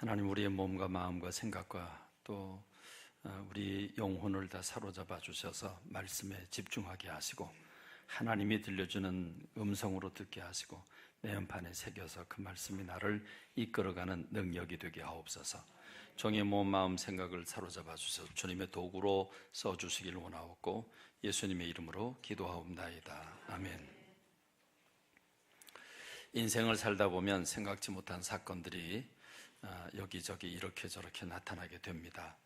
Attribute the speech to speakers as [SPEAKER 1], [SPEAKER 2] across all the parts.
[SPEAKER 1] 하나님, 우리의 몸과 마음과 생각과 또 우리 영혼을 다 사로잡아 주셔서 말씀에 집중하게 하시고 하나님이 들려주는 음성으로 듣게 하시고 내 연판에 새겨서 그 말씀이 나를 이끌어가는 능력이 되게 하옵소서. 종의 몸, 마음, 생각을 사로잡아 주셔서 주님의 도구로 써주시길 원하옵고 예수님의 이름으로 기도하옵나이다. 아멘. 인생을 살다 보면 생각지 못한 사건들이 여기저기 이렇게 저렇게 나타나게 됩니다.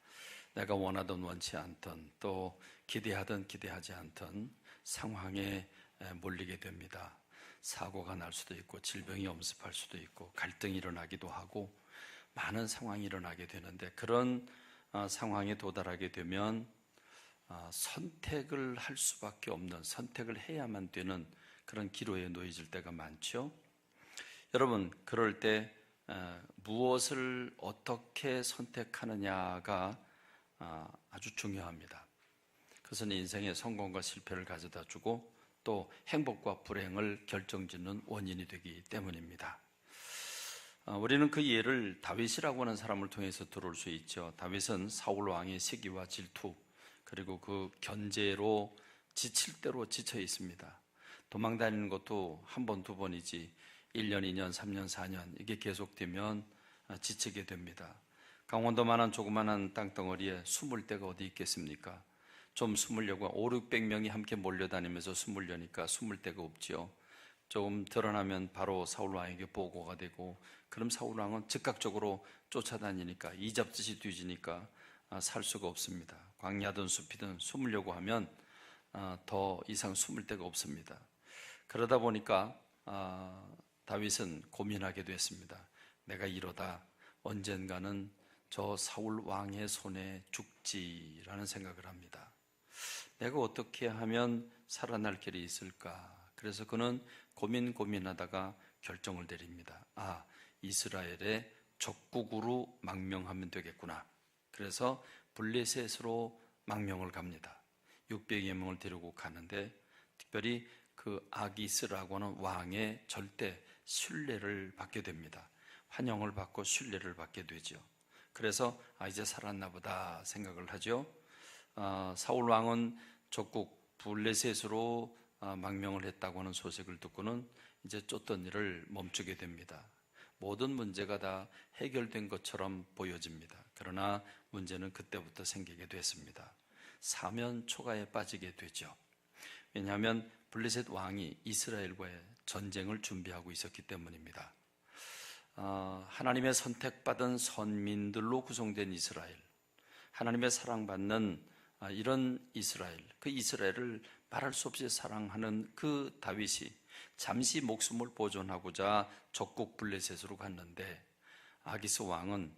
[SPEAKER 1] 내가 원하던 원치 않던 또 기대하던 기대하지 않던 상황에 몰리게 됩니다. 사고가 날 수도 있고 질병이 엄습할 수도 있고 갈등이 일어나기도 하고 많은 상황이 일어나게 되는데 그런 상황에 도달하게 되면 선택을 할 수밖에 없는, 선택을 해야만 되는 그런 기로에 놓여질 때가 많죠. 여러분, 그럴 때 무엇을 어떻게 선택하느냐가 아주 중요합니다. 그것은 인생의 성공과 실패를 가져다 주고 또 행복과 불행을 결정짓는 원인이 되기 때문입니다. 우리는 그 예를 다윗이라고 하는 사람을 통해서 들어올 수 있죠. 다윗은 사울 왕의 시기와 질투 그리고 그 견제로 지칠 대로 지쳐 있습니다. 도망다니는 것도 한 번, 두 번이지 1년, 2년, 3년, 4년 이게 계속되면 지치게 됩니다. 강원도만한 조그만한 땅덩어리에 숨을 데가 어디 있겠습니까? 좀 숨으려고 500~600명이 함께 몰려다니면서 숨으려니까 숨을 데가 없지요. 조금 드러나면 바로 사울왕에게 보고가 되고 그럼 사울왕은 즉각적으로 쫓아다니니까 이잡듯이 뒤지니까 살 수가 없습니다. 광야든 숲이든 숨으려고 하면 더 이상 숨을 데가 없습니다. 그러다 보니까 다윗은 고민하게 됐습니다. 내가 이러다 언젠가는 저 사울 왕의 손에 죽지라는 생각을 합니다. 내가 어떻게 하면 살아날 길이 있을까? 그래서 그는 고민하다가 결정을 내립니다. 이스라엘의 적국으로 망명하면 되겠구나. 그래서 블레셋으로 망명을 갑니다. 600여 명을 데리고 가는데 특별히 그 아기스라고 하는 왕의 절대 신뢰를 받게 됩니다. 환영을 받고 신뢰를 받게 되죠. 그래서 이제 살았나 보다 생각을 하죠. 사울 왕은 적국 블레셋으로 망명을 했다고 하는 소식을 듣고는 이제 쫓던 일을 멈추게 됩니다. 모든 문제가 다 해결된 것처럼 보여집니다. 그러나 문제는 그때부터 생기게 됐습니다. 사면 초가에 빠지게 되죠. 왜냐하면 블레셋 왕이 이스라엘과의 전쟁을 준비하고 있었기 때문입니다. 하나님의 선택받은 선민들로 구성된 이스라엘, 하나님의 사랑받는 이런 이스라엘, 그 이스라엘을 말할 수 없이 사랑하는 그 다윗이 잠시 목숨을 보존하고자 적국 블레셋으로 갔는데 아기스 왕은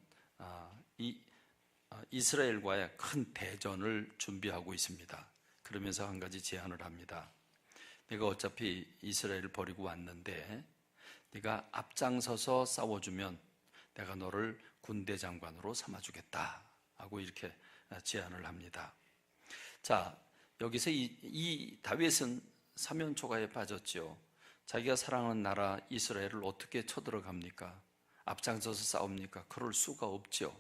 [SPEAKER 1] 이스라엘과의 큰 대전을 준비하고 있습니다. 그러면서 한 가지 제안을 합니다. 내가 어차피 이스라엘을 버리고 왔는데 네가 앞장서서 싸워주면 내가 너를 군대 장관으로 삼아주겠다 하고 이렇게 제안을 합니다. 자, 여기서 이 다윗은 사면초가에 빠졌죠. 자기가 사랑하는 나라 이스라엘을 어떻게 쳐들어갑니까? 앞장서서 싸웁니까? 그럴 수가 없죠.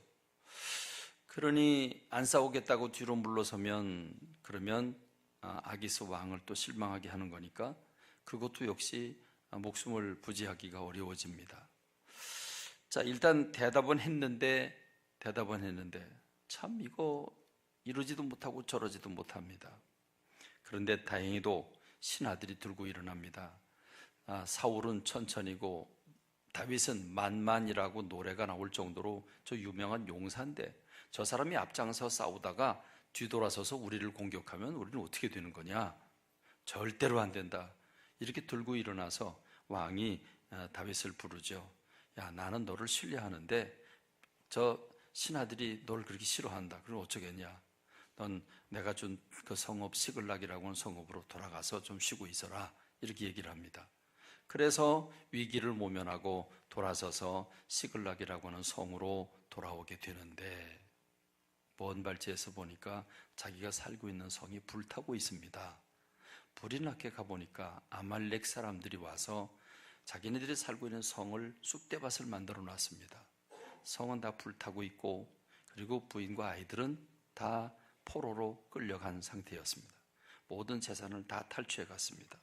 [SPEAKER 1] 그러니 안 싸우겠다고 뒤로 물러서면 그러면 아기스 왕을 또 실망하게 하는 거니까 그것도 역시 목숨을 부지하기가 어려워집니다. 자, 일단 대답은 했는데 참 이거 이러지도 못하고 저러지도 못합니다. 그런데 다행히도 신하들이 들고 일어납니다. 사울은 천천히고 다윗은 만만이라고 노래가 나올 정도로 저 유명한 용사인데 저 사람이 앞장서 싸우다가 뒤돌아서서 우리를 공격하면 우리는 어떻게 되는 거냐? 절대로 안 된다. 이렇게 들고 일어나서 왕이 다윗을 부르죠. 야, 나는 너를 신뢰하는데 저 신하들이 널 그렇게 싫어한다. 그럼 어쩌겠냐? 넌 내가 준 그 성읍 시글락이라고 하는 성읍으로 돌아가서 좀 쉬고 있어라. 이렇게 얘기를 합니다. 그래서 위기를 모면하고 돌아서서 시글락이라고 하는 성으로 돌아오게 되는데 먼 발치에서 보니까 자기가 살고 있는 성이 불타고 있습니다. 불이 나게 가보니까 아말렉 사람들이 와서 자기네들이 살고 있는 성을 쑥대밭을 만들어 놨습니다. 성은 다 불타고 있고, 그리고 부인과 아이들은 다 포로로 끌려간 상태였습니다. 모든 재산을 다 탈취해 갔습니다.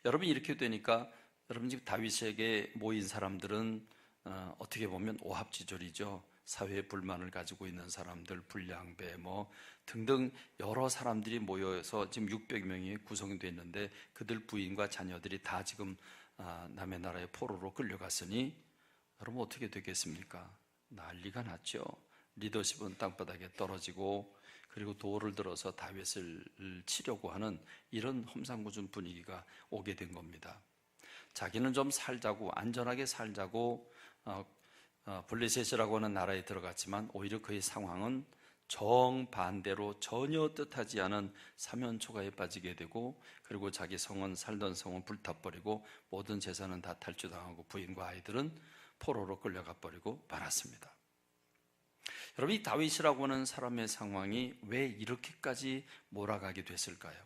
[SPEAKER 1] 여러분, 이렇게 되니까 여러분 지금 다윗에게 모인 사람들은 어떻게 보면 오합지졸이죠. 사회의 불만을 가지고 있는 사람들, 불량배 등등 여러 사람들이 모여서 지금 600명이 구성이 됐는데, 그들 부인과 자녀들이 다 지금 남의 나라의 포로로 끌려갔으니 여러분 어떻게 되겠습니까? 난리가 났죠. 리더십은 땅바닥에 떨어지고, 그리고 도를 들어서 다윗을 치려고 하는 이런 험상궂은 분위기가 오게 된 겁니다. 자기는 좀 살자고, 안전하게 살자고 블레셋이라고 하는 나라에 들어갔지만, 오히려 그의 상황은 정반대로 전혀 뜻하지 않은 사면초가에 빠지게 되고, 그리고 자기 성은, 살던 성은 불타버리고, 모든 재산은 다 탈취당하고, 부인과 아이들은 포로로 끌려가 버리고 말았습니다. 여러분, 이 다윗이라고 하는 사람의 상황이 왜 이렇게까지 몰아가게 됐을까요?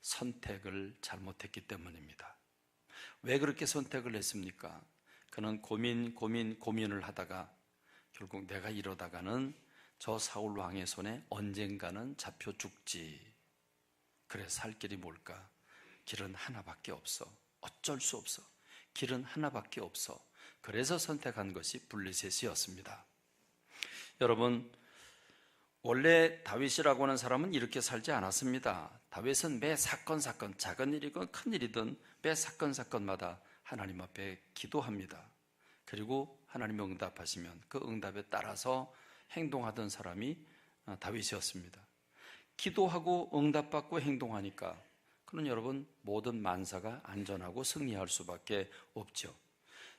[SPEAKER 1] 선택을 잘못했기 때문입니다. 왜 그렇게 선택을 했습니까? 그는 고민을 하다가 결국 내가 이러다가는 저 사울 왕의 손에 언젠가는 잡혀 죽지. 그래, 살 길이 뭘까? 길은 하나밖에 없어. 어쩔 수 없어. 길은 하나밖에 없어. 그래서 선택한 것이 블레셋이었습니다. 여러분, 원래 다윗이라고 하는 사람은 이렇게 살지 않았습니다. 다윗은 매 사건, 작은 일이건 큰 일이든 매 사건마다 하나님 앞에 기도합니다. 그리고 하나님이 응답하시면 그 응답에 따라서 행동하던 사람이 다윗이었습니다. 기도하고 응답받고 행동하니까 그는 여러분 모든 만사가 안전하고 승리할 수밖에 없죠.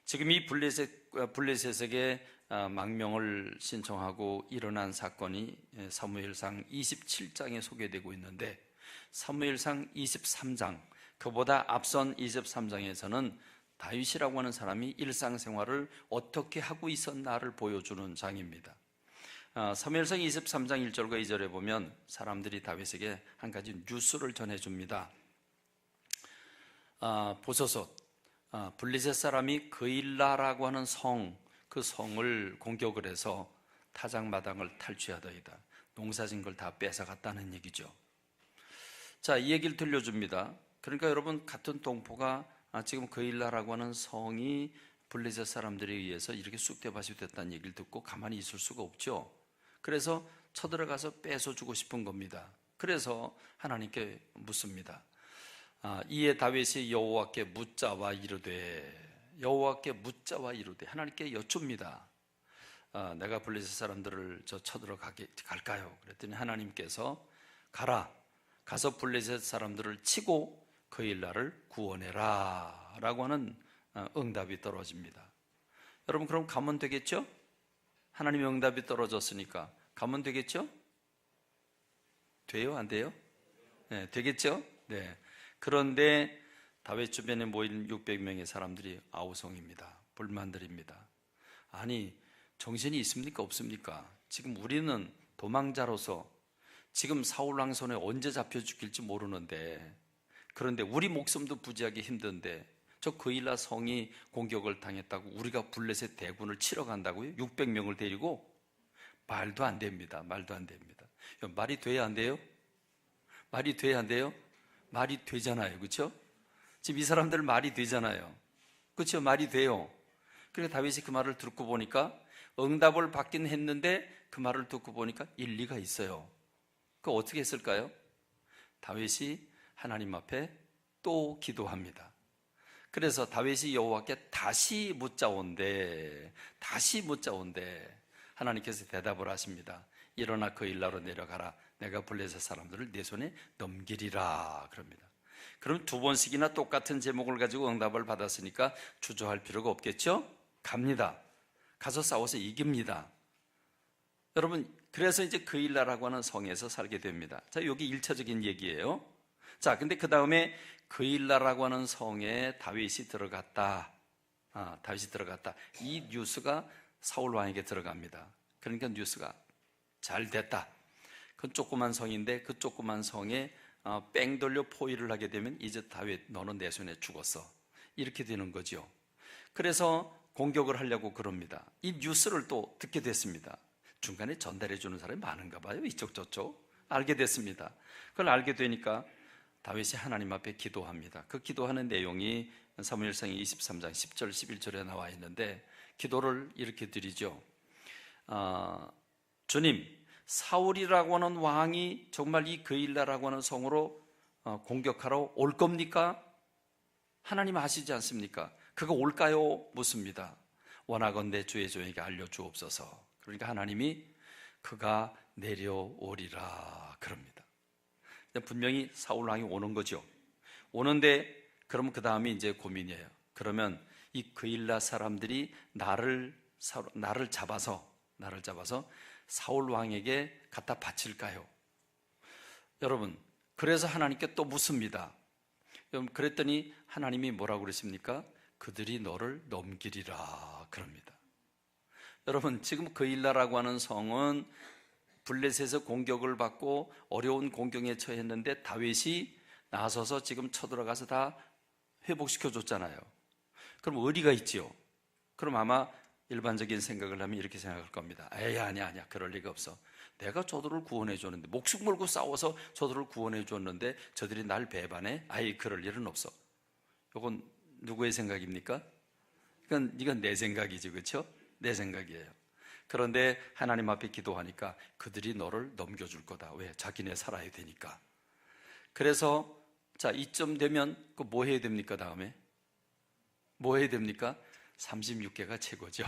[SPEAKER 1] 지금 이 블레셋에게 망명을 신청하고 일어난 사건이 사무엘상 27장에 소개되고 있는데, 사무엘상 23장, 그보다 앞선 23장에서는 다윗이라고 하는 사람이 일상생활을 어떻게 하고 있었나를 보여주는 장입니다. 사무엘상 23장 1절과 2절에 보면 사람들이 다윗에게 한 가지 뉴스를 전해줍니다. 보소서, 블레셋 사람이 그일라라고 하는 그 성을 공격을 해서 타작마당을 탈취하더이다. 농사진 걸 다 뺏어갔다는 얘기죠. 자, 이 얘기를 들려줍니다. 그러니까 여러분, 같은 동포가 지금 그일라라고 하는 성이 블레셋 사람들에 의해서 이렇게 쑥대밭이 됐다는 얘기를 듣고 가만히 있을 수가 없죠. 그래서 쳐들어가서 뺏어주고 싶은 겁니다. 그래서 하나님께 묻습니다. 이에 다윗이 여호와께 묻자와 이르되, 하나님께 여쭙니다. 내가 블레셋 사람들을 갈까요? 그랬더니 하나님께서 가서 블레셋 사람들을 치고 그일라를 구원해라 라고 하는 응답이 떨어집니다. 여러분, 그럼 가면 되겠죠? 하나님의 응답이 떨어졌으니까 가면 되겠죠? 돼요? 안 돼요? 네, 되겠죠? 네. 그런데 다윗 주변에 모인 600명의 사람들이 아우성입니다. 불만들입니다. 아니, 정신이 있습니까? 없습니까? 지금 우리는 도망자로서 지금 사울 왕 손에 언제 잡혀 죽일지 모르는데, 그런데 우리 목숨도 부지하기 힘든데 저 그일라 성이 공격을 당했다고 우리가 블레셋 대군을 치러 간다고요? 600명을 데리고? 말도 안 됩니다. 말이 돼야 안 돼요? 말이 돼야 안 돼요? 말이 되잖아요. 그렇죠? 지금 이 사람들 말이 되잖아요. 그렇죠? 말이 돼요. 그러니까 다윗이 그 말을 듣고 보니까, 응답을 받긴 했는데 그 말을 듣고 보니까 일리가 있어요. 그거 어떻게 했을까요? 다윗이 하나님 앞에 또 기도합니다. 그래서 다윗이 여호와께 다시 묻자온데 하나님께서 대답을 하십니다. 일어나 그일라로 내려가라. 내가 블레셋 사람들을 내 손에 넘기리라 그럽니다. 그럼 두 번씩이나 똑같은 제목을 가지고 응답을 받았으니까 주저할 필요가 없겠죠? 갑니다. 가서 싸워서 이깁니다. 여러분, 그래서 이제 그일라라고 하는 성에서 살게 됩니다. 자, 여기 1차적인 얘기예요. 자, 근데 그 다음에 그일라라고 하는 성에 다윗이 들어갔다. 이 뉴스가 사울 왕에게 들어갑니다. 그러니까 뉴스가 잘 됐다. 그 조그만 성인데 그 조그만 성에 뺑 돌려 포위를 하게 되면 이제 다윗 너는 내 손에 죽었어. 이렇게 되는 거죠. 그래서 공격을 하려고 그럽니다. 이 뉴스를 또 듣게 됐습니다. 중간에 전달해 주는 사람이 많은가 봐요. 이쪽 저쪽. 알게 됐습니다. 그걸 알게 되니까 다윗이 하나님 앞에 기도합니다. 그 기도하는 내용이 사무엘상 23장 10절 11절에 나와 있는데 기도를 이렇게 드리죠. 주님, 사울이라고 하는 왕이 정말 이 그일라라고 하는 성으로 공격하러 올 겁니까? 하나님 아시지 않습니까? 그가 올까요? 묻습니다. 원하건대 주의 종에게 알려주옵소서. 그러니까 하나님이 그가 내려오리라 그럽니다. 분명히 사울 왕이 오는 거죠. 오는데 그러면 그 다음에 이제 고민이에요. 그러면 이 그일라 사람들이 나를 잡아서 사울 왕에게 갖다 바칠까요? 여러분, 그래서 하나님께 또 묻습니다. 그랬더니 하나님이 뭐라고 그러십니까? 그들이 너를 넘기리라 그럽니다. 여러분, 지금 그일라라고 하는 성은 블레셋에서 공격을 받고 어려운 공경에 처했는데 다윗이 나서서 지금 쳐들어가서 다 회복시켜 줬잖아요. 그럼 의리가 있지요. 그럼 아마 일반적인 생각을 하면 이렇게 생각할 겁니다. 에이, 아니야 그럴 리가 없어. 내가 저들을 구원해 줬는데, 목숨 걸고 싸워서 저들을 구원해 줬는데 저들이 날 배반해? 아이, 그럴 일은 없어. 이건 누구의 생각입니까? 이건 내 생각이지, 그렇죠? 내 생각이에요. 그런데 하나님 앞에 기도하니까 그들이 너를 넘겨줄 거다. 왜? 자기네 살아야 되니까. 그래서 자, 이쯤 되면 뭐 해야 됩니까? 다음에 뭐 해야 됩니까? 36개가 최고죠.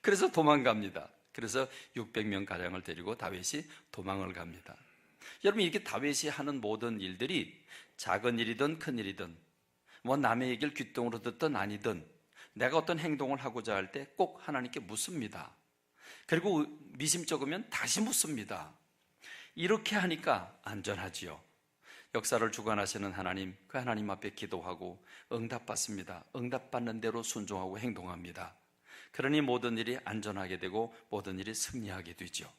[SPEAKER 1] 그래서 도망갑니다. 그래서 600명 가량을 데리고 다윗이 도망을 갑니다. 여러분, 이렇게 다윗이 하는 모든 일들이 작은 일이든 큰 일이든 뭐 남의 얘기를 귓등으로 듣든 아니든 내가 어떤 행동을 하고자 할 때 꼭 하나님께 묻습니다. 그리고 미심쩍으면 다시 묻습니다. 이렇게 하니까 안전하지요. 역사를 주관하시는 하나님, 그 하나님 앞에 기도하고 응답받습니다. 응답받는 대로 순종하고 행동합니다. 그러니 모든 일이 안전하게 되고 모든 일이 승리하게 되죠.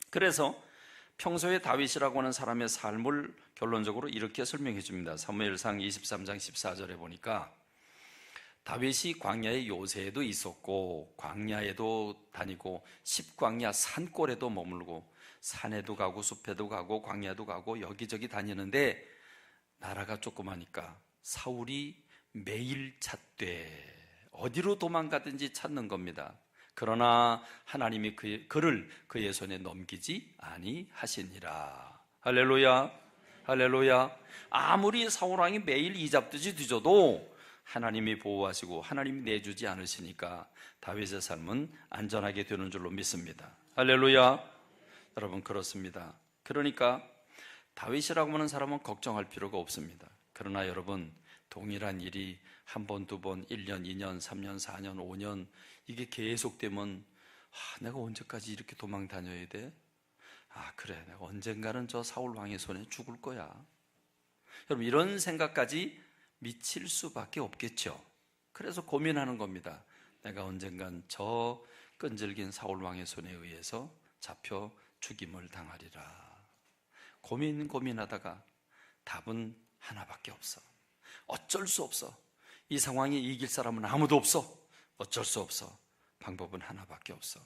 [SPEAKER 1] 그래서 평소에 다윗이라고 하는 사람의 삶을 결론적으로 이렇게 설명해 줍니다. 사무엘상 23장 14절에 보니까 다윗이 광야의 요새에도 있었고 광야에도 다니고 십광야 산골에도 머물고 산에도 가고 숲에도 가고 광야도 가고 여기저기 다니는데 나라가 조그마니까 사울이 매일 찾되 어디로 도망가든지 찾는 겁니다. 그러나 하나님이 그를 그의 손에 넘기지 아니하시니라. 할렐루야, 할렐루야. 아무리 사울왕이 매일 이잡듯이 뒤져도 하나님이 보호하시고 하나님이 내주지 않으시니까 다윗의 삶은 안전하게 되는 줄로 믿습니다. 할렐루야. 여러분, 그렇습니다. 그러니까 다윗이라고 하는 사람은 걱정할 필요가 없습니다. 그러나 여러분, 동일한 일이 한 번, 두 번, 1년, 2년, 3년, 4년, 5년 이게 계속되면 내가 언제까지 이렇게 도망 다녀야 돼? 그래, 내가 언젠가는 저 사울 왕의 손에 죽을 거야. 여러분, 이런 생각까지 미칠 수밖에 없겠죠. 그래서 고민하는 겁니다. 내가 언젠간 저 끈질긴 사울 왕의 손에 의해서 잡혀 죽임을 당하리라. 고민하다가 답은 하나밖에 없어. 어쩔 수 없어. 이 상황에 이길 사람은 아무도 없어. 어쩔 수 없어. 방법은 하나밖에 없어.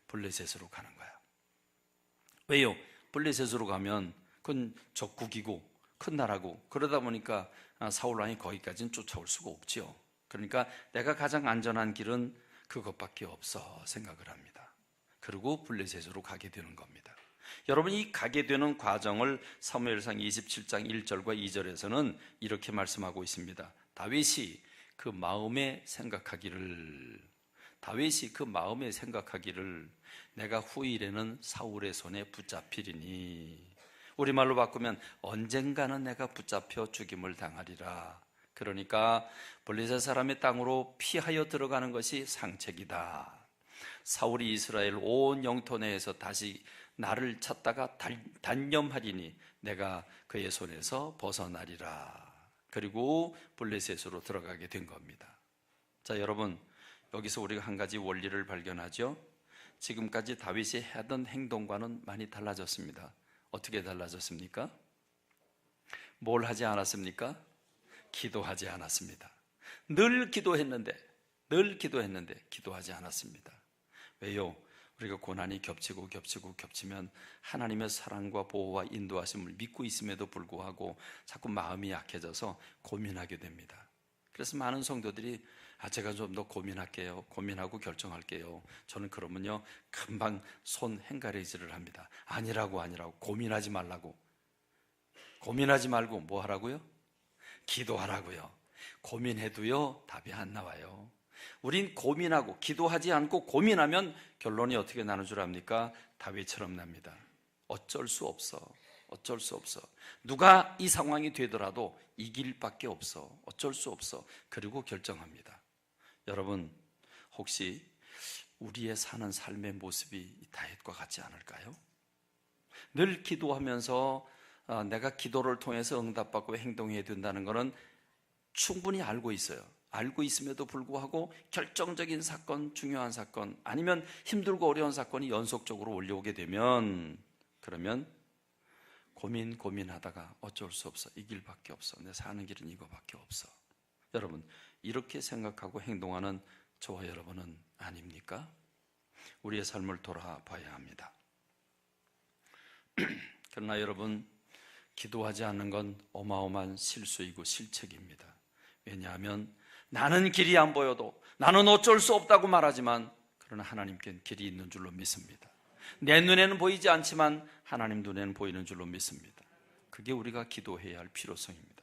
[SPEAKER 1] 블레셋으로 가는 거야. 왜요? 블레셋으로 가면 그건 적국이고 큰 나라고, 그러다 보니까 사울 왕이 거기까지는 쫓아올 수가 없지요. 그러니까 내가 가장 안전한 길은 그것밖에 없어 생각을 합니다. 그리고 블레셋으로 가게 되는 겁니다. 여러분이 가게 되는 과정을 사무엘상 27장 1절과 2절에서는 이렇게 말씀하고 있습니다. 다윗이 그 마음에 생각하기를 내가 후일에는 사울의 손에 붙잡히리니, 우리말로 바꾸면 언젠가는 내가 붙잡혀 죽임을 당하리라. 그러니까 블레셋 사람의 땅으로 피하여 들어가는 것이 상책이다. 사울이 이스라엘 온 영토 내에서 다시 나를 찾다가 단념하리니 내가 그의 손에서 벗어나리라. 그리고 블레셋으로 들어가게 된 겁니다. 자, 여러분, 여기서 우리가 한 가지 원리를 발견하죠. 지금까지 다윗이 하던 행동과는 많이 달라졌습니다. 어떻게 달라졌습니까? 뭘 하지 않았습니까? 기도하지 않았습니다. 늘 기도했는데 기도하지 않았습니다. 왜요? 우리가 고난이 겹치면 하나님의 사랑과 보호와 인도하심을 믿고 있음에도 불구하고 자꾸 마음이 약해져서 고민하게 됩니다. 그래서 많은 성도들이 제가 좀 더 고민하고 결정할게요. 저는 그러면요 금방 손 행가래질을 합니다. 아니라고 고민하지 말고 뭐 하라고요? 기도하라고요. 고민해도요 답이 안 나와요. 우린 고민하고 기도하지 않고 고민하면 결론이 어떻게 나는 줄 압니까? 다윗처럼 납니다. 어쩔 수 없어. 누가 이 상황이 되더라도 이길 밖에 없어. 어쩔 수 없어. 그리고 결정합니다. 여러분, 혹시 우리의 사는 삶의 모습이 다윗과 같지 않을까요? 늘 기도하면서 내가 기도를 통해서 응답받고 행동해야 된다는 것은 충분히 알고 있어요. 알고 있음에도 불구하고 결정적인 사건, 중요한 사건, 아니면 힘들고 어려운 사건이 연속적으로 올려오게 되면, 그러면 고민하다가 어쩔 수 없어. 이 길밖에 없어. 내 사는 길은 이거밖에 없어. 여러분, 이렇게 생각하고 행동하는 저와 여러분은 아닙니까? 우리의 삶을 돌아봐야 합니다. 그러나 여러분, 기도하지 않는 건 어마어마한 실수이고 실책입니다. 왜냐하면 나는 길이 안 보여도, 나는 어쩔 수 없다고 말하지만, 그러나 하나님께는 길이 있는 줄로 믿습니다. 내 눈에는 보이지 않지만 하나님 눈에는 보이는 줄로 믿습니다. 그게 우리가 기도해야 할 필요성입니다.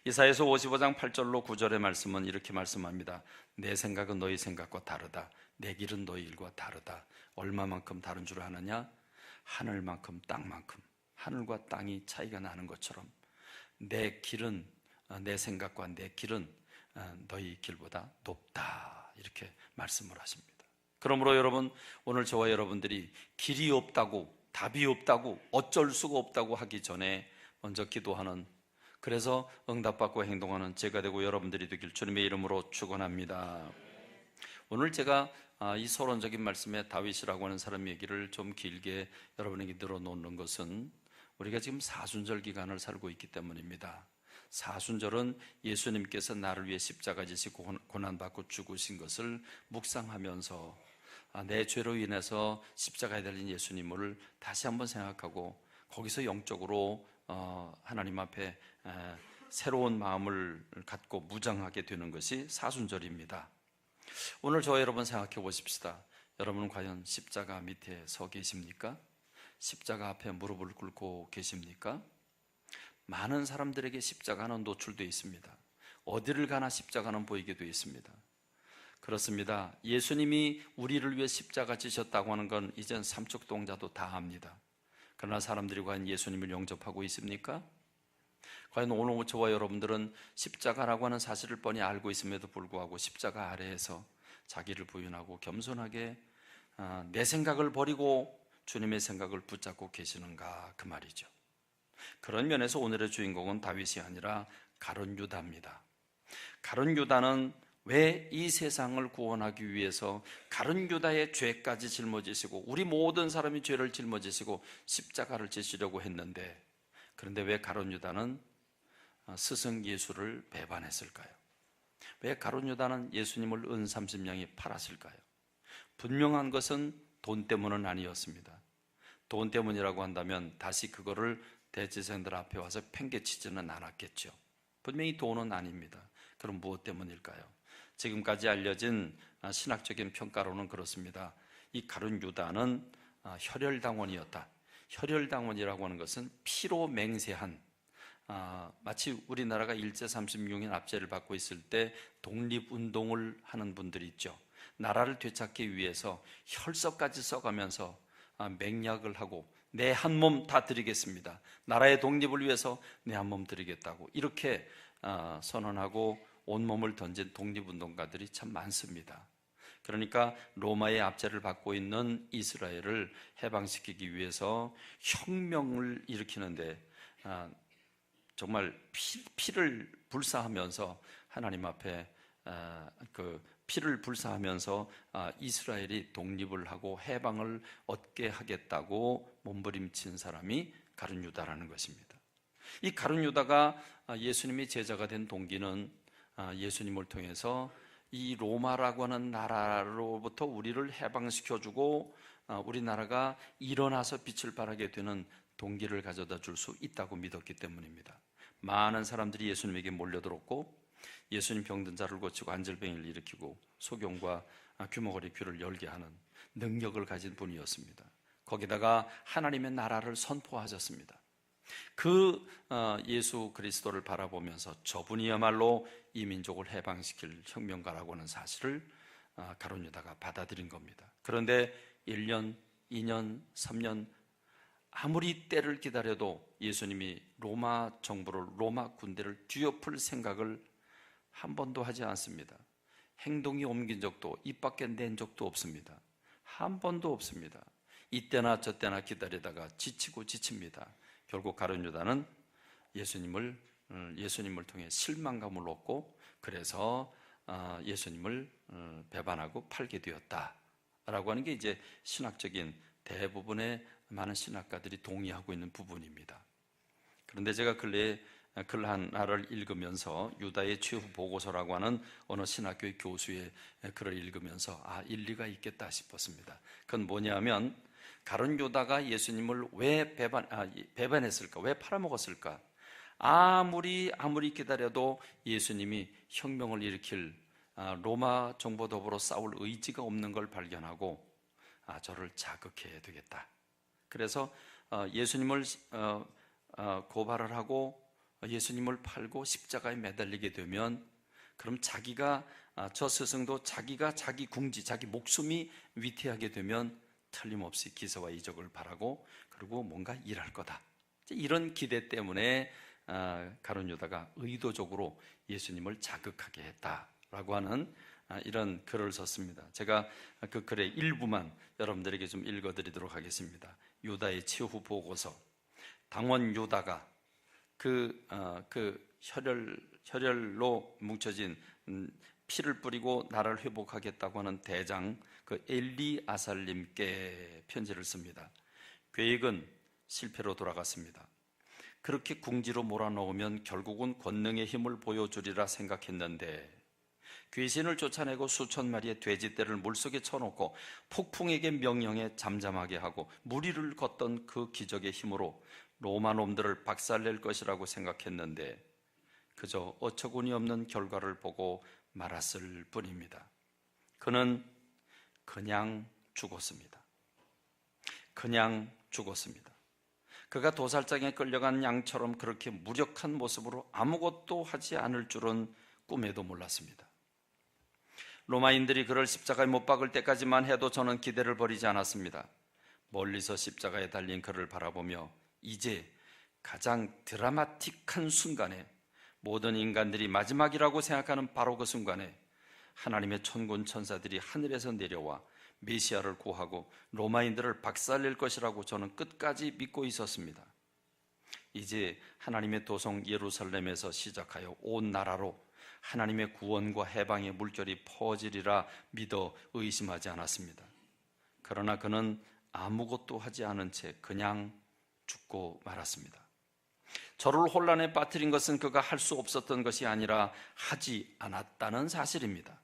[SPEAKER 1] 이사야서 55장 8절로 9절의 말씀은 이렇게 말씀합니다. 내 생각은 너희 생각과 다르다. 내 길은 너희 길과 다르다. 얼마만큼 다른 줄 아느냐? 하늘만큼 땅만큼. 하늘과 땅이 차이가 나는 것처럼 내 길은, 내 생각과 내 길은 너희 길보다 높다. 이렇게 말씀을 하십니다. 그러므로 여러분, 오늘 저와 여러분들이 길이 없다고, 답이 없다고, 어쩔 수가 없다고 하기 전에 먼저 기도하는, 그래서 응답받고 행동하는 제가 되고 여러분들이 되길 주님의 이름으로 축원합니다. 오늘 제가 이 서론적인 말씀에 다윗이라고 하는 사람 얘기를 좀 길게 여러분에게 늘어놓는 것은 우리가 지금 사순절 기간을 살고 있기 때문입니다. 사순절은 예수님께서 나를 위해 십자가 지시고 고난받고 죽으신 것을 묵상하면서 내 죄로 인해서 십자가에 달린 예수님을 다시 한번 생각하고 거기서 영적으로 하나님 앞에 새로운 마음을 갖고 무장하게 되는 것이 사순절입니다. 오늘 저와 여러분 생각해 보십시다. 여러분은 과연 십자가 밑에 서 계십니까? 십자가 앞에 무릎을 꿇고 계십니까? 많은 사람들에게 십자가는 노출되어 있습니다. 어디를 가나 십자가는 보이게 되어 있습니다. 그렇습니다. 예수님이 우리를 위해 십자가 지셨다고 하는 건 이젠 삼척동자도 다 압니다. 그러나 사람들이 과연 예수님을 영접하고 있습니까? 과연 오늘 저와 여러분들은 십자가라고 하는 사실을 뻔히 알고 있음에도 불구하고 십자가 아래에서 자기를 부인하고 겸손하게 내 생각을 버리고 주님의 생각을 붙잡고 계시는가, 그 말이죠. 그런 면에서 오늘의 주인공은 다윗이 아니라 가룟 유다입니다. 가룟 유다는 왜 이 세상을 구원하기 위해서 가룟 유다의 죄까지 짊어지시고 우리 모든 사람이 죄를 짊어지시고 십자가를 지시려고 했는데, 그런데 왜 가룟 유다는 스승 예수를 배반했을까요? 왜 가룟 유다는 예수님을 은 30냥에 팔았을까요? 분명한 것은 돈 때문은 아니었습니다. 돈 때문이라고 한다면 다시 그거를 대제사장들 앞에 와서 팽개치지는 않았겠죠. 분명히 돈은 아닙니다. 그럼 무엇 때문일까요? 지금까지 알려진 신학적인 평가로는 그렇습니다. 이 가룟 유다는 혈혈당원이었다. 혈혈당원이라고 하는 것은 피로 맹세한, 마치 우리나라가 일제 36년 압제를 받고 있을 때 독립운동을 하는 분들이 있죠. 나라를 되찾기 위해서 혈서까지 써가면서 맹약을 하고 내 한 몸 다 드리겠습니다. 나라의 독립을 위해서 내 한 몸 드리겠다고 이렇게 선언하고 온몸을 던진 독립운동가들이 참 많습니다. 그러니까 로마의 압제를 받고 있는 이스라엘을 해방시키기 위해서 혁명을 일으키는데 정말 피를 불사하면서 하나님 앞에 피를 불사하면서 이스라엘이 독립을 하고 해방을 얻게 하겠다고 몸부림친 사람이 가룟 유다라는 것입니다. 이 가룟 유다가 예수님이 제자가 된 동기는 예수님을 통해서 이 로마라고 하는 나라로부터 우리를 해방시켜주고 우리나라가 일어나서 빛을 발하게 되는 동기를 가져다 줄 수 있다고 믿었기 때문입니다. 많은 사람들이 예수님에게 몰려들었고 예수님 병든 자를 고치고 안절병을 일으키고 소경과 귀머거리 귀를 열게 하는 능력을 가진 분이었습니다. 거기다가 하나님의 나라를 선포하셨습니다. 그 예수 그리스도를 바라보면서 저분이야말로 이 민족을 해방시킬 혁명가라고 하는 사실을 가룟 유다가 받아들인 겁니다. 그런데 1년, 2년, 3년 아무리 때를 기다려도 예수님이 로마 정부를, 로마 군대를 뒤엎을 생각을 한 번도 하지 않습니다. 행동이 옮긴 적도, 입 밖에 낸 적도 없습니다. 한 번도 없습니다. 이때나 저때나 기다리다가 지치고 지칩니다. 결국 가룟 유다는 예수님을 통해 실망감을 얻고 그래서 예수님을 배반하고 팔게 되었다라고 하는 게 이제 신학적인 대부분의 많은 신학가들이 동의하고 있는 부분입니다. 그런데 제가 근래에 글 하나를 읽으면서 유다의 최후 보고서라고 하는 어느 신학교의 교수의 글을 읽으면서 일리가 있겠다 싶었습니다. 그건 뭐냐면 가룟 유다가 예수님을 왜 배반했을까? 왜 팔아먹었을까? 아무리 기다려도 예수님이 혁명을 일으킬 로마 정부 더불어 싸울 의지가 없는 걸 발견하고 저를 자극해야 되겠다. 그래서 예수님을 고발을 하고 예수님을 팔고 십자가에 매달리게 되면 그럼 자기가 저 스승도 자기가 자기 궁지, 자기 목숨이 위태하게 되면 틀림없이 기세와 이적을 바라고 그리고 뭔가 일할 거다. 이런 기대 때문에 가룟 유다가 의도적으로 예수님을 자극하게 했다라고 하는 이런 글을 썼습니다. 제가 그 글의 일부만 여러분들에게 좀 읽어드리도록 하겠습니다. 유다의 최후 보고서. 당원 유다가 그 혈혈로 뭉쳐진 피를 뿌리고 나라를 회복하겠다고 하는 대장 그 엘리아살님께 편지를 씁니다. 계획은 실패로 돌아갔습니다. 그렇게 궁지로 몰아넣으면 결국은 권능의 힘을 보여주리라 생각했는데 귀신을 쫓아내고 수천 마리의 돼지떼를 물속에 쳐놓고 폭풍에게 명령해 잠잠하게 하고 무리를 걷던 그 기적의 힘으로 로마 놈들을 박살낼 것이라고 생각했는데 그저 어처구니 없는 결과를 보고 말았을 뿐입니다. 그는 그냥 죽었습니다. 그냥 죽었습니다. 그가 도살장에 끌려간 양처럼 그렇게 무력한 모습으로 아무것도 하지 않을 줄은 꿈에도 몰랐습니다. 로마인들이 그를 십자가에 못 박을 때까지만 해도 저는 기대를 버리지 않았습니다. 멀리서 십자가에 달린 그를 바라보며 이제 가장 드라마틱한 순간에 모든 인간들이 마지막이라고 생각하는 바로 그 순간에 하나님의 천군 천사들이 하늘에서 내려와 메시아를 구하고 로마인들을 박살낼 것이라고 저는 끝까지 믿고 있었습니다. 이제 하나님의 도성 예루살렘에서 시작하여 온 나라로 하나님의 구원과 해방의 물결이 퍼지리라 믿어 의심하지 않았습니다. 그러나 그는 아무것도 하지 않은 채 그냥 죽고 말았습니다. 저를 혼란에 빠뜨린 것은 그가 할 수 없었던 것이 아니라 하지 않았다는 사실입니다.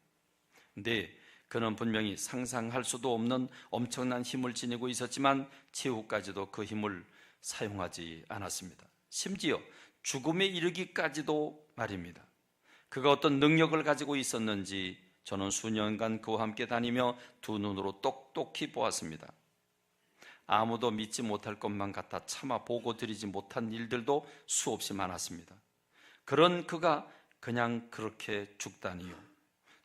[SPEAKER 1] 근데 그는 분명히 상상할 수도 없는 엄청난 힘을 지니고 있었지만 최후까지도 그 힘을 사용하지 않았습니다. 심지어 죽음에 이르기까지도 말입니다. 그가 어떤 능력을 가지고 있었는지 저는 수년간 그와 함께 다니며 두 눈으로 똑똑히 보았습니다. 아무도 믿지 못할 것만 같아 차마 보고 드리지 못한 일들도 수없이 많았습니다. 그런 그가 그냥 그렇게 죽다니요.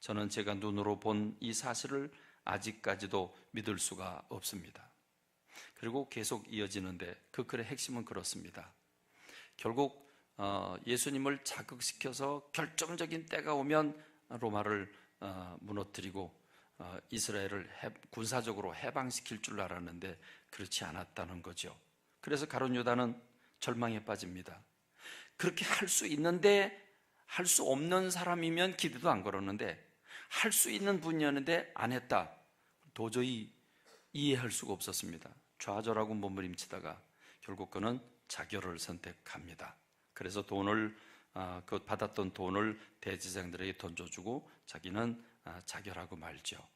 [SPEAKER 1] 저는 제가 눈으로 본 이 사실을 아직까지도 믿을 수가 없습니다. 그리고 계속 이어지는데 그 글의 핵심은 그렇습니다. 결국 예수님을 자극시켜서 결정적인 때가 오면 로마를 무너뜨리고 이스라엘을 군사적으로 해방시킬 줄 알았는데 그렇지 않았다는 거죠. 그래서 가룟 유다는 절망에 빠집니다. 그렇게 할 수 있는데 할 수 없는 사람이면 기대도 안 걸었는데 할 수 있는 분이었는데 안 했다. 도저히 이해할 수가 없었습니다. 좌절하고 몸부림치다가 결국 그는 자결을 선택합니다. 그래서 돈을 그 받았던 돈을 대제사장들에게 던져주고 자기는 자결하고 말죠.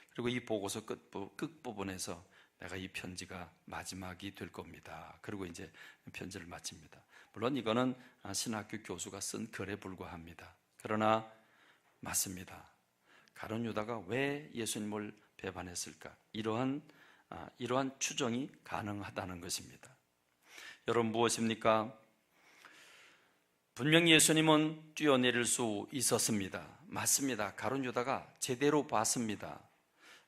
[SPEAKER 1] 그리고 이 보고서 끝부분에서 내가 이 편지가 마지막이 될 겁니다. 그리고 이제 편지를 마칩니다. 물론 이거는 신학교 교수가 쓴 글에 불과합니다. 그러나 맞습니다. 가룟 유다가 왜 예수님을 배반했을까? 이러한 추정이 가능하다는 것입니다. 여러분, 무엇입니까? 분명히 예수님은 뛰어내릴 수 있었습니다. 맞습니다. 가룟 유다가 제대로 봤습니다.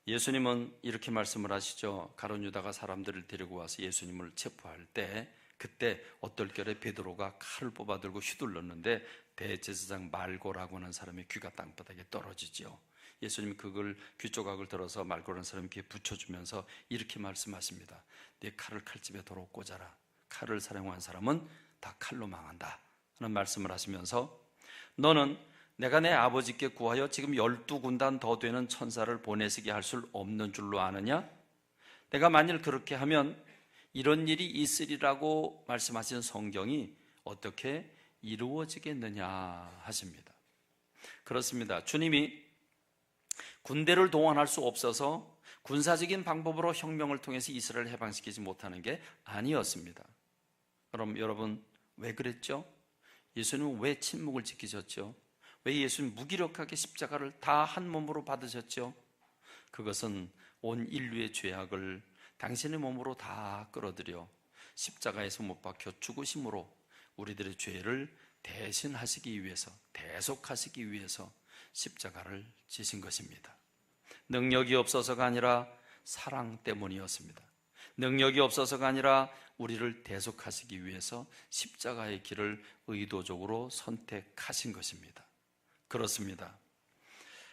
[SPEAKER 1] 예수님은 이렇게 말씀을 하시죠. 가룟 유다가 사람들을 데리고 와서 예수님을 체포할 때, 그때 어떨결에 베드로가 칼을 뽑아들고 휘둘렀는데 대제사장 말고라고 하는 사람의 귀가 땅바닥에 떨어지죠. 예수님 그걸 귀 조각을 들어서 말고라는 사람의 귀에 붙여주면서 이렇게 말씀하십니다. 네 칼을 칼집에 도로 꽂아라. 칼을 사용한 사람은 다 칼로 망한다 하는 말씀을 하시면서, 너는 내가 내 아버지께 구하여 지금 12군단 더 되는 천사를 보내시게 할 수 없는 줄로 아느냐? 내가 만일 그렇게 하면 이런 일이 있으리라고 말씀하신 성경이 어떻게 이루어지겠느냐 하십니다. 그렇습니다. 주님이 군대를 동원할 수 없어서 군사적인 방법으로 혁명을 통해서 이스라엘을 해방시키지 못하는 게 아니었습니다. 그럼 여러분, 왜 그랬죠? 예수님은 왜 침묵을 지키셨죠? 왜 예수님 무기력하게 십자가를 다 한 몸으로 받으셨죠? 그것은 온 인류의 죄악을 당신의 몸으로 다 끌어들여 십자가에서 못 박혀 죽으심으로 우리들의 죄를 대신하시기 위해서, 대속하시기 위해서 십자가를 지신 것입니다. 능력이 없어서가 아니라 사랑 때문이었습니다. 능력이 없어서가 아니라 우리를 대속하시기 위해서 십자가의 길을 의도적으로 선택하신 것입니다. 그렇습니다.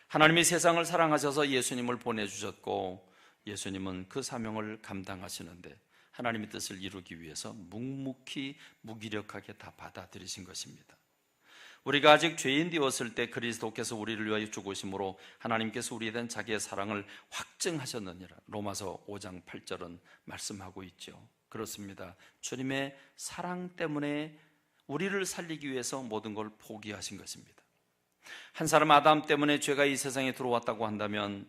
[SPEAKER 1] 하나님이 세상을 사랑하셔서 예수님을 보내주셨고, 예수님은 그 사명을 감당하시는데 하나님의 뜻을 이루기 위해서 묵묵히 무기력하게 다 받아들이신 것입니다. 우리가 아직 죄인 되었을 때 그리스도께서 우리를 위하여 죽으심으로 하나님께서 우리에 대한 자기의 사랑을 확증하셨느니라. 로마서 5장 8절은 말씀하고 있죠. 그렇습니다. 주님의 사랑 때문에 우리를 살리기 위해서 모든 걸 포기하신 것입니다. 한 사람 아담 때문에 죄가 이 세상에 들어왔다고 한다면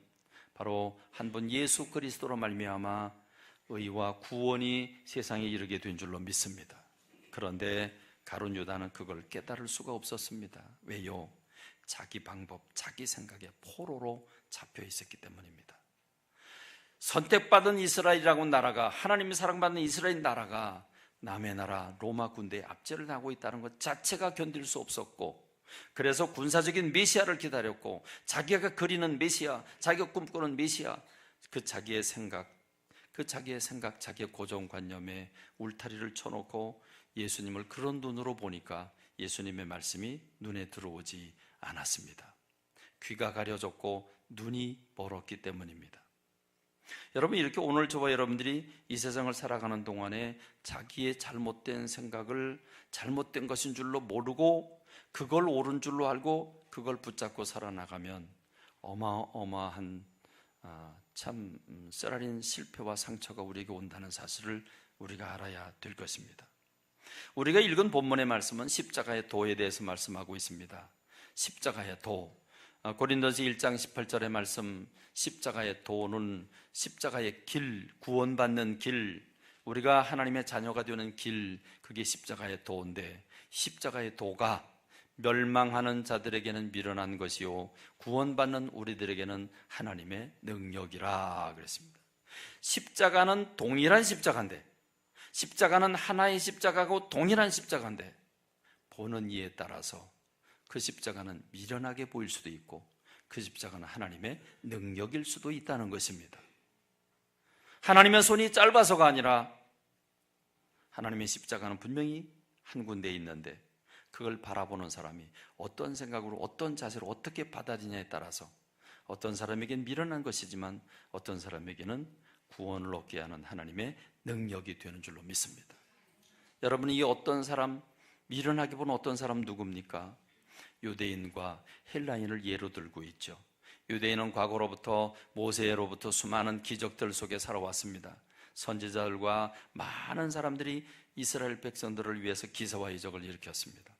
[SPEAKER 1] 바로 한 분 예수 그리스도로 말미암아 의와 구원이 세상에 이르게 된 줄로 믿습니다. 그런데 가룟 유다는 그걸 깨달을 수가 없었습니다. 왜요? 자기 방법, 자기 생각에 포로로 잡혀 있었기 때문입니다. 선택받은 이스라엘이라고 나라가, 하나님의 사랑받는 이스라엘 나라가 남의 나라 로마 군대에 압제를 하고 있다는 것 자체가 견딜 수 없었고, 그래서 군사적인 메시아를 기다렸고, 자기가 그리는 메시아, 자기가 꿈꾸는 메시아, 그 자기의 생각, 자기의 고정관념에 울타리를 쳐놓고 예수님을 그런 눈으로 보니까 예수님의 말씀이 눈에 들어오지 않았습니다. 귀가 가려졌고 눈이 멀었기 때문입니다. 여러분, 이렇게 오늘 저와 여러분들이 이 세상을 살아가는 동안에 자기의 잘못된 생각을 잘못된 것인 줄로 모르고 그걸 옳은 줄로 알고 그걸 붙잡고 살아나가면 어마어마한 참 쓰라린 실패와 상처가 우리에게 온다는 사실을 우리가 알아야 될 것입니다. 우리가 읽은 본문의 말씀은 십자가의 도에 대해서 말씀하고 있습니다. 십자가의 도, 고린도서 1장 18절의 말씀, 십자가의 도는 십자가의 길, 구원받는 길, 우리가 하나님의 자녀가 되는 길, 그게 십자가의 도인데, 십자가의 도가 멸망하는 자들에게는 미련한 것이요 구원받는 우리들에게는 하나님의 능력이라 그랬습니다. 십자가는 동일한 십자가인데, 십자가는 하나의 십자가고 동일한 십자가인데, 보는 이에 따라서 그 십자가는 미련하게 보일 수도 있고 그 십자가는 하나님의 능력일 수도 있다는 것입니다. 하나님의 손이 짧아서가 아니라 하나님의 십자가는 분명히 한 군데에 있는데 그걸 바라보는 사람이 어떤 생각으로, 어떤 자세로 어떻게 받아들이냐에 따라서 어떤 사람에게는 미련한 것이지만 어떤 사람에게는 구원을 얻게 하는 하나님의 능력이 되는 줄로 믿습니다. 여러분, 이 어떤 사람, 미련하게 보는 어떤 사람 누굽니까? 유대인과 헬라인을 예로 들고 있죠. 유대인은 과거로부터 모세로부터 수많은 기적들 속에 살아왔습니다. 선지자들과 많은 사람들이 이스라엘 백성들을 위해서 기사와 이적을 일으켰습니다.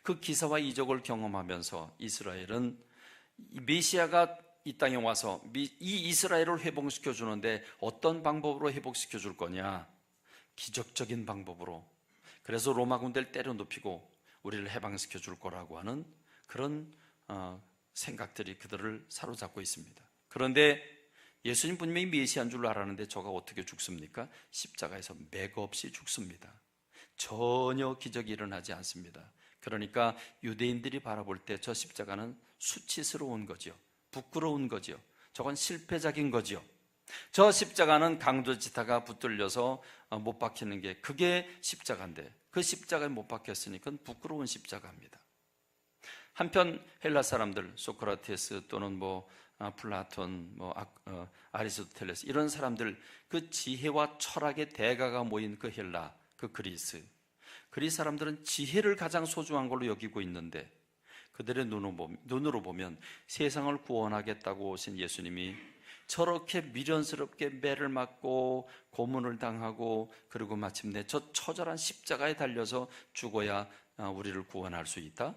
[SPEAKER 1] 그 기사와 이적을 경험하면서 이스라엘은 메시아가 이 땅에 와서 이 이스라엘을 회복시켜 주는데 어떤 방법으로 회복시켜 줄 거냐? 기적적인 방법으로. 그래서 로마 군대를 때려 눕히고 우리를 해방시켜 줄 거라고 하는 그런 생각들이 그들을 사로잡고 있습니다. 그런데 예수님 분명히 메시아인 줄 알았는데 저가 어떻게 죽습니까? 십자가에서 맥없이 죽습니다. 전혀 기적이 일어나지 않습니다. 그러니까 유대인들이 바라볼 때 저 십자가는 수치스러운 거죠. 부끄러운 거죠. 저건 실패작인 거죠. 저 십자가는 강도지다가 붙들려서 못 박히는 게 그게 십자가인데 그 십자가에 못 박혔으니 그건 부끄러운 십자가입니다. 한편 헬라 사람들 소크라테스 또는 플라톤, 아리스토텔레스 이런 사람들 그 지혜와 철학의 대가가 모인 그 헬라, 그 그리스 사람들은 지혜를 가장 소중한 걸로 여기고 있는데 그들의 눈으로 보면 세상을 구원하겠다고 오신 예수님이 저렇게 미련스럽게 매를 맞고 고문을 당하고 그리고 마침내 저 처절한 십자가에 달려서 죽어야 우리를 구원할 수 있다?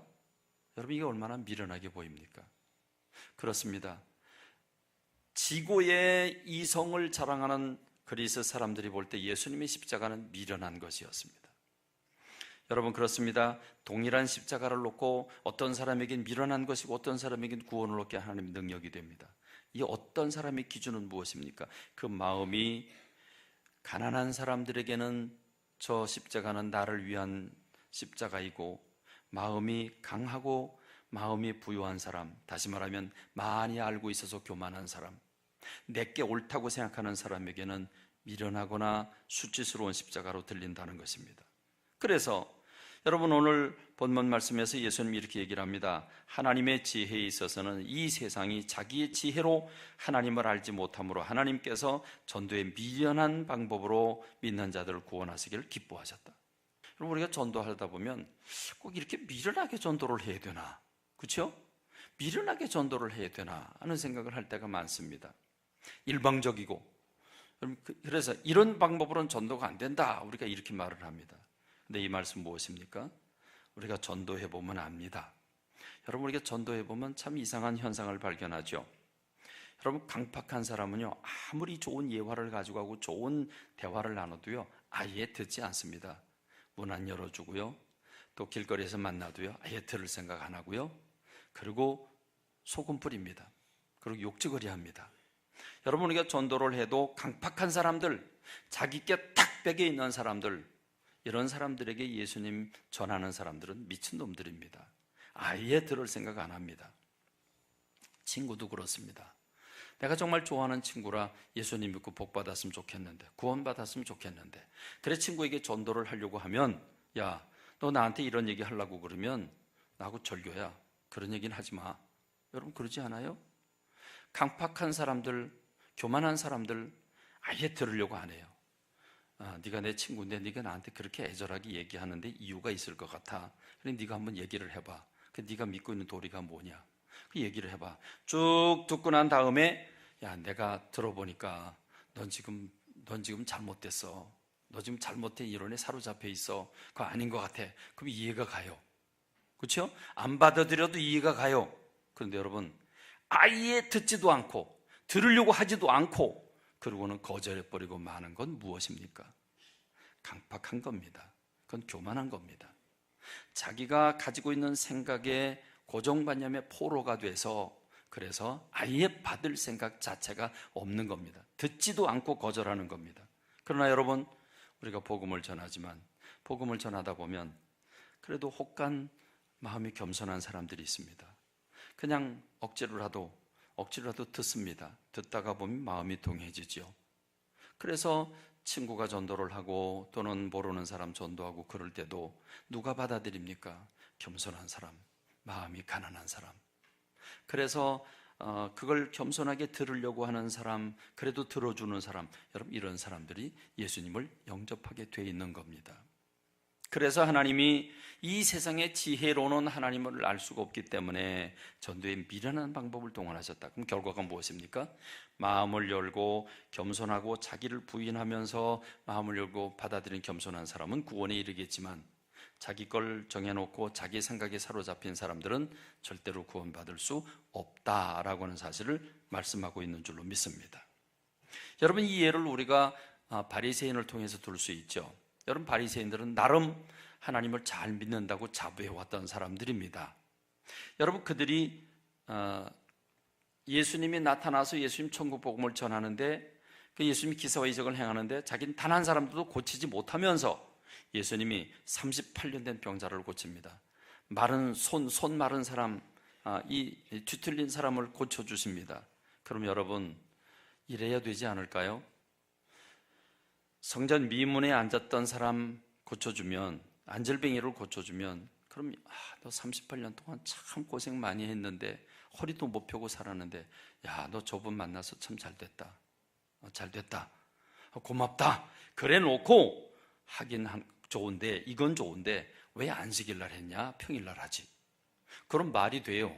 [SPEAKER 1] 여러분 이게 얼마나 미련하게 보입니까? 그렇습니다. 지고의 이성을 자랑하는 그리스 사람들이 볼 때 예수님의 십자가는 미련한 것이었습니다. 여러분 그렇습니다. 동일한 십자가를 놓고 어떤 사람에겐 미련한 것이고 어떤 사람에겐 구원을 얻게 하나님의 능력이 됩니다. 이 어떤 사람의 기준은 무엇입니까? 그 마음이 가난한 사람들에게는 저 십자가는 나를 위한 십자가이고 마음이 강하고 마음이 부유한 사람, 다시 말하면 많이 알고 있어서 교만한 사람, 내게 옳다고 생각하는 사람에게는 미련하거나 수치스러운 십자가로 들린다는 것입니다. 그래서 여러분 오늘 본문 말씀에서 예수님이 이렇게 얘기를 합니다. 하나님의 지혜에 있어서는 이 세상이 자기의 지혜로 하나님을 알지 못함으로 하나님께서 전도의 미련한 방법으로 믿는 자들을 구원하시기를 기뻐하셨다. 여러분 우리가 전도하다 보면 꼭 이렇게 미련하게 전도를 해야 되나? 그렇죠? 미련하게 전도를 해야 되나 하는 생각을 할 때가 많습니다. 일방적이고 그래서 이런 방법으로는 전도가 안 된다 우리가 이렇게 말을 합니다. 근데 이 말씀 무엇입니까? 우리가 전도해보면 압니다. 여러분 우리가 전도해보면 참 이상한 현상을 발견하죠. 여러분 강팍한 사람은요 아무리 좋은 예화를 가지고 하고 좋은 대화를 나눠도요 아예 듣지 않습니다. 문 안 열어주고요 또 길거리에서 만나도요 아예 들을 생각 안 하고요 그리고 소금 뿌립니다. 그리고 욕지거리 합니다. 여러분 우리가 전도를 해도 강팍한 사람들, 자기께 탁 뺏겨 있는 사람들, 이런 사람들에게 예수님 전하는 사람들은 미친놈들입니다. 아예 들을 생각 안 합니다. 친구도 그렇습니다. 내가 정말 좋아하는 친구라 예수님 믿고 복 받았으면 좋겠는데, 구원 받았으면 좋겠는데, 그래 친구에게 전도를 하려고 하면 야, 너 나한테 이런 얘기 하려고 그러면 나하고 절교야. 그런 얘기는 하지 마. 여러분 그러지 않아요? 강팍한 사람들, 교만한 사람들 아예 들으려고 안 해요. 네가 내 친구인데 네가 나한테 그렇게 애절하게 얘기하는데 이유가 있을 것 같아. 그래 네가 한번 얘기를 해봐. 네가 믿고 있는 도리가 뭐냐? 그 얘기를 해봐. 쭉 듣고 난 다음에 야 내가 들어보니까 넌 지금 잘못됐어. 너 지금 잘못된 이론에 사로잡혀 있어. 그거 아닌 것 같아. 그럼 이해가 가요. 그렇죠? 안 받아들여도 이해가 가요. 그런데 여러분 아예 듣지도 않고 들으려고 하지도 않고 그러고는 거절해버리고 마는 건 무엇입니까? 강팍한 겁니다. 그건 교만한 겁니다. 자기가 가지고 있는 생각에 고정관념의 포로가 돼서 그래서 아예 받을 생각 자체가 없는 겁니다. 듣지도 않고 거절하는 겁니다. 그러나 여러분 우리가 복음을 전하지만 복음을 전하다 보면 그래도 혹간 마음이 겸손한 사람들이 있습니다. 그냥 억지로라도 듣습니다. 듣다가 보면 마음이 동해지죠. 그래서 친구가 전도를 하고 또는 모르는 사람 전도하고 그럴 때도 누가 받아들입니까? 겸손한 사람, 마음이 가난한 사람. 그래서 그걸 겸손하게 들으려고 하는 사람, 그래도 들어주는 사람, 여러분 이런 사람들이 예수님을 영접하게 돼 있는 겁니다. 그래서 하나님이 이 세상의 지혜로는 하나님을 알 수가 없기 때문에 전도에 미련한 방법을 동원하셨다. 그럼 결과가 무엇입니까? 마음을 열고 겸손하고 자기를 부인하면서 마음을 열고 받아들인 겸손한 사람은 구원에 이르겠지만 자기 걸 정해놓고 자기 생각에 사로잡힌 사람들은 절대로 구원받을 수 없다라고 하는 사실을 말씀하고 있는 줄로 믿습니다. 여러분, 이 예를 우리가 바리새인을 통해서 들 수 있죠. 여러분, 바리새인들은 나름 하나님을 잘 믿는다고 자부해왔던 사람들입니다. 여러분, 그들이 예수님이 나타나서 예수님 천국 복음을 전하는데 그 예수님이 기사와 이적을 행하는데 자기는 단 한 사람도 고치지 못하면서 예수님이 38년 된 병자를 고칩니다. 마른 손 마른 사람, 이 뒤틀린 사람을 고쳐주십니다. 그럼 여러분, 이래야 되지 않을까요? 성전 미문에 앉았던 사람 고쳐주면, 안절뱅이를 고쳐주면, 그럼 너 38년 동안 참 고생 많이 했는데 허리도 못 펴고 살았는데 야, 너 저분 만나서 참 잘됐다. 잘됐다. 고맙다. 그래 놓고 하긴 좋은데, 이건 좋은데 왜 안식일날 했냐? 평일날 하지. 그럼 말이 돼요.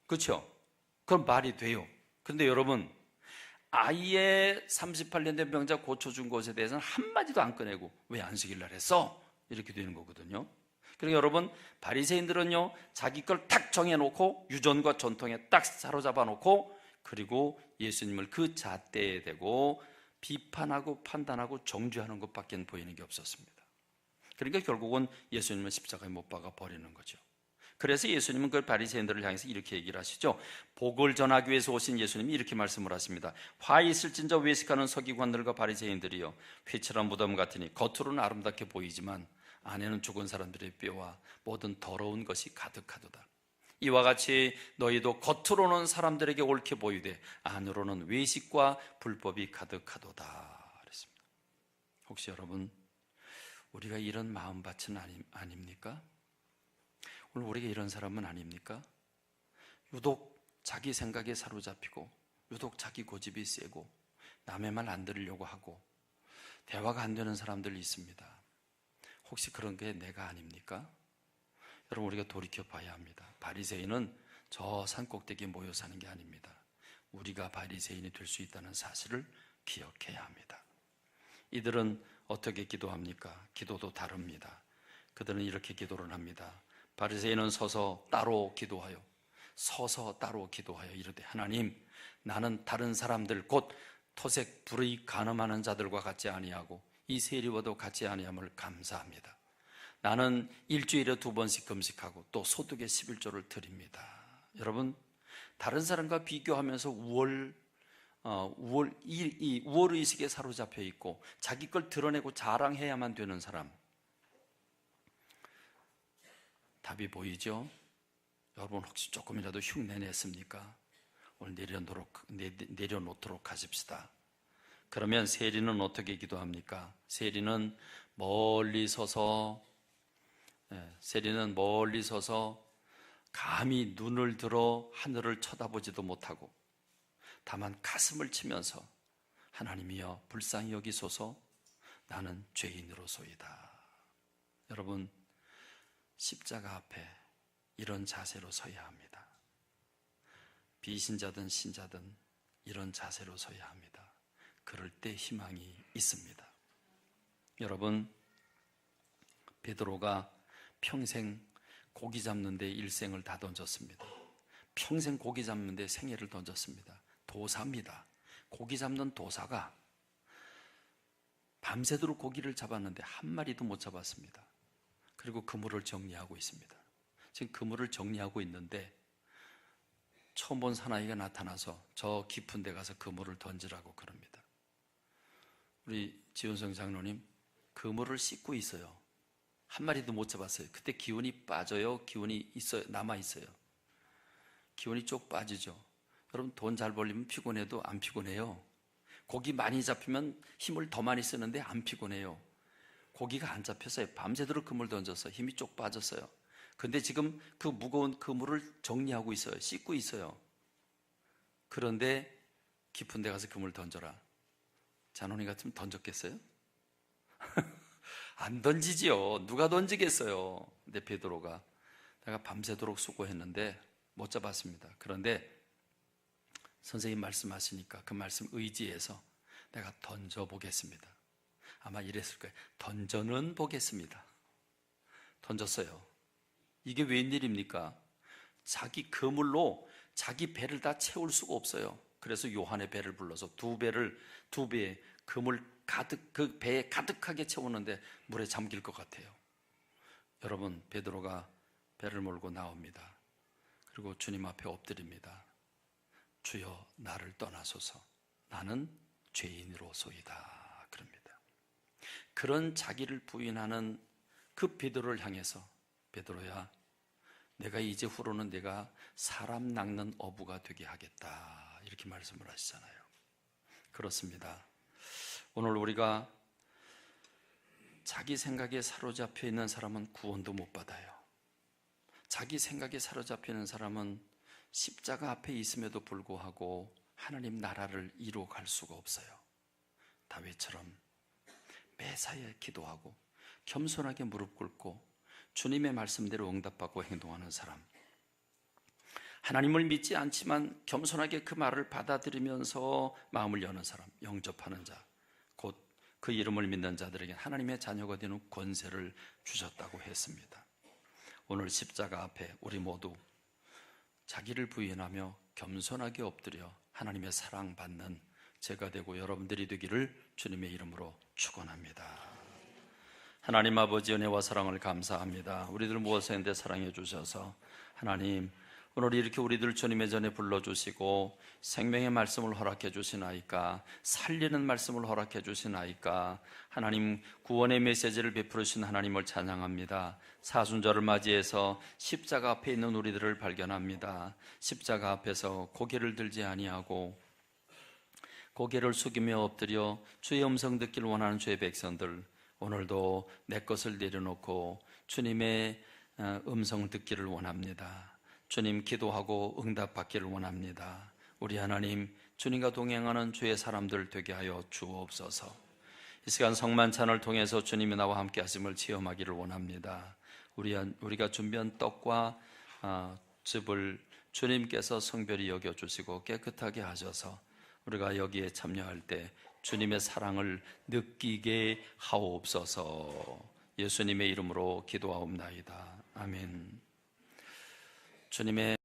[SPEAKER 1] 그렇죠? 그럼 말이 돼요. 그런데 여러분, 아예 38년 된 병자 고쳐준 것에 대해서는 한마디도 안 꺼내고 왜 안식일날 했어? 이렇게 되는 거거든요. 그러니까 여러분, 바리새인들은요, 자기 걸 딱 정해놓고 유전과 전통에 딱 사로잡아 놓고 그리고 예수님을 그 잣대에 대고 비판하고 판단하고 정죄하는 것밖에 보이는 게 없었습니다. 그러니까 결국은 예수님은 십자가에 못 박아 버리는 거죠. 그래서 예수님은 그 바리새인들을 향해서 이렇게 얘기를 하시죠. 복을 전하기 위해서 오신 예수님이 이렇게 말씀을 하십니다. 화 있을진저 외식하는 서기관들과 바리새인들이여, 회칠한 무덤 같으니 겉으로는 아름답게 보이지만 안에는 죽은 사람들의 뼈와 모든 더러운 것이 가득하도다. 이와 같이 너희도 겉으로는 사람들에게 옳게 보이되 안으로는 외식과 불법이 가득하도다 그랬습니다. 혹시 여러분, 우리가 이런 마음밭은 아닙니까? 오늘 우리가 이런 사람은 아닙니까? 유독 자기 생각에 사로잡히고 유독 자기 고집이 세고 남의 말 안 들으려고 하고 대화가 안 되는 사람들이 있습니다. 혹시 그런 게 내가 아닙니까? 여러분, 우리가 돌이켜 봐야 합니다. 바리새인은 저 산꼭대기에 모여 사는 게 아닙니다. 우리가 바리새인이 될 수 있다는 사실을 기억해야 합니다. 이들은 어떻게 기도합니까? 기도도 다릅니다. 그들은 이렇게 기도를 합니다. 바리새인은 서서 따로 기도하여 이르되, 하나님, 나는 다른 사람들 곧 토색 불의 간음하는 자들과 같지 아니하고 이 세리와도 같지 아니함을 감사합니다. 나는 일주일에 2번씩 금식하고 또 소득의 11조를 드립니다. 여러분, 다른 사람과 비교하면서 우월의식에 사로잡혀 있고 자기 걸 드러내고 자랑해야만 되는 사람, 답이 보이죠? 여러분, 혹시 조금이라도 흉내냈습니까? 오늘 내려놓도록 하십시다. 그러면 세리는 어떻게 기도합니까? 세리는 멀리 서서 감히 눈을 들어 하늘을 쳐다보지도 못하고 다만 가슴을 치면서 하나님이여 불쌍히 여기소서, 나는 죄인으로소이다. 여러분, 십자가 앞에 이런 자세로 서야 합니다. 비신자든 신자든 이런 자세로 서야 합니다. 그럴 때 희망이 있습니다. 여러분, 베드로가 평생 고기 잡는 데 일생을 다 던졌습니다. 평생 고기 잡는 데 생애를 던졌습니다. 도사입니다. 고기 잡는 도사가 밤새도록 고기를 잡았는데 한 마리도 못 잡았습니다. 그리고 그물을 정리하고 있습니다. 지금 그물을 정리하고 있는데 처음 본 사나이가 나타나서 저 깊은 데 가서 그물을 던지라고 그럽니다. 우리 지원성 장로님, 그물을 씻고 있어요. 한 마리도 못 잡았어요. 그때 기운이 빠져요? 기운이 있어요? 남아있어요? 기운이 쭉 빠지죠. 여러분, 돈 잘 벌리면 피곤해도 안 피곤해요. 고기 많이 잡히면 힘을 더 많이 쓰는데 안 피곤해요. 고기가 안 잡혔어요. 밤새도록 그물 던져서 힘이 쭉 빠졌어요. 근데 지금 그 무거운 그물을 정리하고 있어요. 씻고 있어요. 그런데 깊은 데 가서 그물 던져라. 잔원이 같으면 던졌겠어요? 안 던지지요. 누가 던지겠어요? 근데 베드로가, 내가 밤새도록 수고했는데 못 잡았습니다. 그런데 선생님 말씀하시니까 그 말씀 의지해서 내가 던져보겠습니다. 아마 이랬을 거예요. 던져는 보겠습니다. 던졌어요. 이게 웬일입니까? 자기 그물로 자기 배를 다 채울 수가 없어요. 그래서 요한의 배를 불러서 두 배의 그물 가득, 그 배에 가득하게 채우는데 물에 잠길 것 같아요. 여러분, 베드로가 배를 몰고 나옵니다. 그리고 주님 앞에 엎드립니다. 주여, 나를 떠나소서. 나는 죄인으로소이다. 그럽니다. 그런 자기를 부인하는 그 베드로를 향해서, 베드로야, 내가 이제 후로는 내가 사람 낚는 어부가 되게 하겠다, 이렇게 말씀을 하시잖아요. 그렇습니다. 오늘 우리가 자기 생각에 사로잡혀 있는 사람은 구원도 못 받아요. 자기 생각에 사로잡혀 있는 사람은 십자가 앞에 있음에도 불구하고 하나님 나라를 이루어갈 수가 없어요. 다윗처럼 매사에 기도하고 겸손하게 무릎 꿇고 주님의 말씀대로 응답받고 행동하는 사람, 하나님을 믿지 않지만 겸손하게 그 말을 받아들이면서 마음을 여는 사람, 영접하는 자, 곧 그 이름을 믿는 자들에게 하나님의 자녀가 되는 권세를 주셨다고 했습니다. 오늘 십자가 앞에 우리 모두 자기를 부인하며 겸손하게 엎드려 하나님의 사랑받는 제가 되고 여러분들이 되기를 주님의 이름으로 축원합니다. 하나님 아버지, 은혜와 사랑을 감사합니다. 우리들 무엇인데 사랑해 주셔서 하나님, 오늘 이렇게 우리들 주님의 전에 불러주시고 생명의 말씀을 허락해 주시나이까, 살리는 말씀을 허락해 주시나이까, 하나님 구원의 메시지를 베풀으신 하나님을 찬양합니다. 사순절을 맞이해서 십자가 앞에 있는 우리들을 발견합니다. 십자가 앞에서 고개를 들지 아니하고 고개를 숙이며 엎드려 주의 음성 듣기를 원하는 주의 백성들, 오늘도 내 것을 내려놓고 주님의 음성 듣기를 원합니다. 주님 기도하고 응답받기를 원합니다. 우리 하나님, 주님과 동행하는 주의 사람들 되게 하여 주옵소서. 이 시간 성만찬을 통해서 주님이 나와 함께 하심을 체험하기를 원합니다. 우리가 준비한 떡과 즙을 주님께서 성별히 여겨주시고 깨끗하게 하셔서 우리가 여기에 참여할 때 주님의 사랑을 느끼게 하옵소서. 예수님의 이름으로 기도하옵나이다. 아멘. 주님의